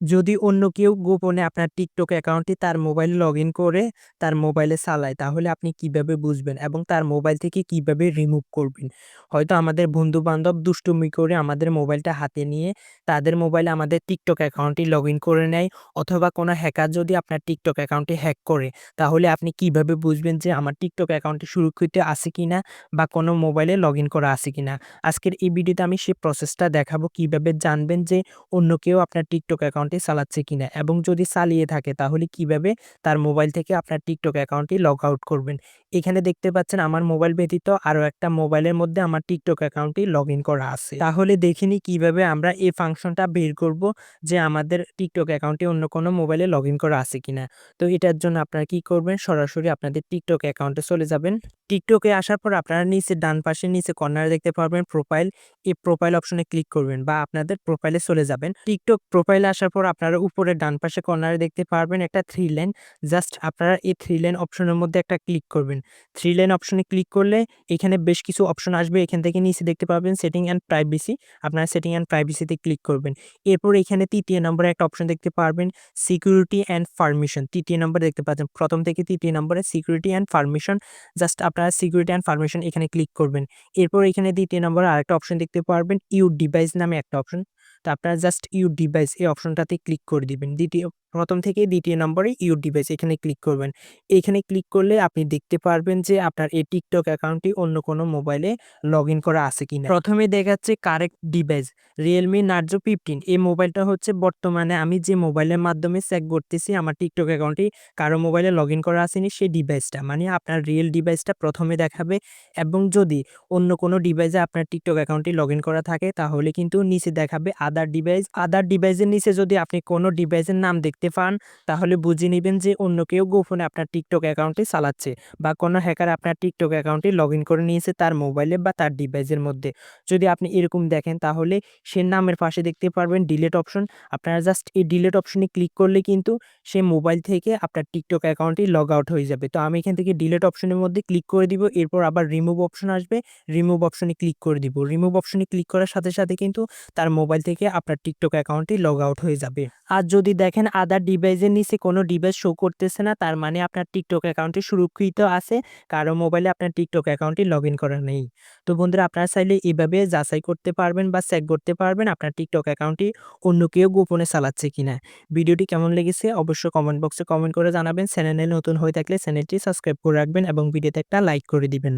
যদি অন্য কেউ গোপনে আপনার TikTok অ্যাকাউন্টটি তার মোবাইলে লগইন করে তার মোবাইলে চালায়, তাহলে আপনি কিভাবে বুঝবেন এবং তার মোবাইল থেকে কিভাবে রিমুভ করবেন? হয়তো আমাদের বন্ধু-বান্ধব দুষ্টুমি করে আমাদের মোবাইলটা হাতে নিয়ে তাদের মোবাইলে আমাদের TikTok অ্যাকাউন্টটি লগইন করে নেয়, অথবা কোনো হ্যাকার যদি আপনার TikTok অ্যাকাউন্টটি হ্যাক করে, তাহলে আপনি কিভাবে বুঝবেন যে আমার TikTok অ্যাকাউন্টটি সুরক্ষিত আছে কিনা বা কোনো মোবাইলে লগইন করা আছে কিনা? আজকের এই ভিডিওতে আমি সেই প্রসেসটা দেখাবো, কিভাবে জানবেন যে অন্য কেউ আপনার TikTok অ্যাকাউন্টটি চালাচ্ছে কিনা, এবং যদি চালিয়ে থাকে তাহলে কিভাবে তার মোবাইল থেকে আপনার TikTok অ্যাকাউন্টটি লগ আউট করবেন। এখানে দেখতে পাচ্ছেন আমার মোবাইল ব্যতীত আরও একটা মোবাইলের মধ্যে আমার TikTok অ্যাকাউন্টটি লগইন করা আছে। তাহলে দেখে নিই কিভাবে আমরা এই ফাংশনটা বের করব যে আমাদের TikTok অ্যাকাউন্টটি অন্য কোনো মোবাইলে লগইন করা আছে কিনা। তো এটার জন্য আপনারা কি করবেন, সরাসরি আপনাদের TikTok অ্যাকাউন্টে চলে যাবেন। TikTok এ আসার পর আপনারা নিচে ডান পাশে নিচে কর্নারে দেখতে পারবেন প্রোফাইল। এই প্রোফাইল অপশনে ক্লিক করবেন বা আপনাদের প্রোফাইলে চলে যাবেন। TikTok প্রোফাইলে আসার পর আপনারা উপরে ডান পাশে কর্নারে দেখতে পারবেন একটা 3 লাইন। জাস্ট আপনারা এই 3 লাইন অপশনের মধ্যে একটা ক্লিক করবেন। 3 লাইন অপশনে ক্লিক করলে এখানে বেশ কিছু অপশন আসবে। এখান থেকে নিচে দেখতে পাবেন সেটিং অ্যান্ড প্রাইভেসি। আপনারা সেটিং অ্যান্ড প্রাইভেসিতে ক্লিক করবেন। এরপর এখানে ৩য় নম্বরে একটা অপশন দেখতে পারবেন সিকিউরিটি অ্যান্ড পারমিশন। ৩য় নম্বরে দেখতে পাচ্ছেন, প্রথম থেকে ৩য় নম্বরে সিকিউরিটি অ্যান্ড পারমিশন। জাস্ট আপনারা সিকিউরিটি অ্যান্ড পারমিশন এখানে ক্লিক করবেন। এরপর এখানে ২য় নম্বরে আরেকটা অপশন দেখতে পারবেন ইউর ডিভাইস নামে একটা অপশন। তো আপনারা জাস্ট ইউর ডিভাইস এই অপশনটাতে ক্লিক করে দিবেন। প্রথম থেকে ২য় নম্বরে ইউর ডিভাইস এখানে ক্লিক করবেন। এখানে ক্লিক করলে আপনি দেখতে পারবেন যে আপনার এই TikTok অ্যাকাউন্টটি অন্য কোনো মোবাইলে লগইন করা আছে কিনা। প্রথমে দেখাচ্ছে কারেক্ট ডিভাইস Realme Narzo 15। এই মোবাইলটা হচ্ছে বর্তমানে আমি যে মোবাইলের মাধ্যমে চেক করতেছি আমার TikTok অ্যাকাউন্টটি কারো মোবাইলে লগইন করা আসেনি সেই ডিভাইসটা। মানে আপনার রিয়েল ডিভাইসটা প্রথমে দেখাবে, এবং যদি অন্য কোনো ডিভাইসে আপনার TikTok অ্যাকাউন্টটি লগইন করা থাকে তাহলে কিন্তু নিচে দেখাবে আদার ডিভাইস। আদার ডিভাইসের নিচে যদি আপনি কোনো ডিভাইসের নাম দেখতে পান, তাহলে বুঝে নিবেন যে অন্য কেউ গোপনে আপনার TikTok অ্যাকাউন্টটি চালাচ্ছে বা কোনো হ্যাকার আপনার TikTok অ্যাকাউন্টটি লগইন করে নিয়েছে তার মোবাইলে বা তার ডিভাইসের মধ্যে। যদি আপনি এরকম দেখেন তাহলে সে নামের পাশে দেখতে পারবেন ডিলিট অপশন। আপনারা জাস্ট এই ডিলিট অপশনে ক্লিক করলে কিন্তু সে মোবাইল থেকে আপনার TikTok অ্যাকাউন্টটি লগ আউট হয়ে যাবে। তো আমি এখান থেকে ডিলিট অপশনের মধ্যে ক্লিক করে দিব। এরপর আবার রিমুভ অপশন আসবে, রিমুভ অপশনে ক্লিক করে দিব। রিমুভ অপশনে ক্লিক করার সাথে সাথে কিন্তু তার মোবাইল থেকে আপনার TikTok অ্যাকাউন্টটি লগ আউট হয়ে যাবে। আর যদি দেখেন আদার ডিভাইসের নিচে কোনো ডিভাইস শো করতেছে না, তার মানে আপনার TikTok অ্যাকাউন্টটি সুরক্ষিত আছে, কারো মোবাইলে আপনার TikTok অ্যাকাউন্টটি লগইন করা নেই। তো বন্ধুরা, আপনারা চাইলে এভাবে যাচাই করতে পারবেন বা চেক করতে পারবেন আপনার TikTok অ্যাকাউন্টটি অন্য কেউ গোপনে চালাচ্ছে কিনা। ভিডিওটি কেমন লেগেছে অবশ্যই কমেন্ট বক্সে কমেন্ট করে জানাবেন। চ্যানেলে নতুন হয়ে থাকলে চ্যানেলটি সাবস্ক্রাইব করে রাখবেন এবং ভিডিওতে একটা লাইক করে দিবেন।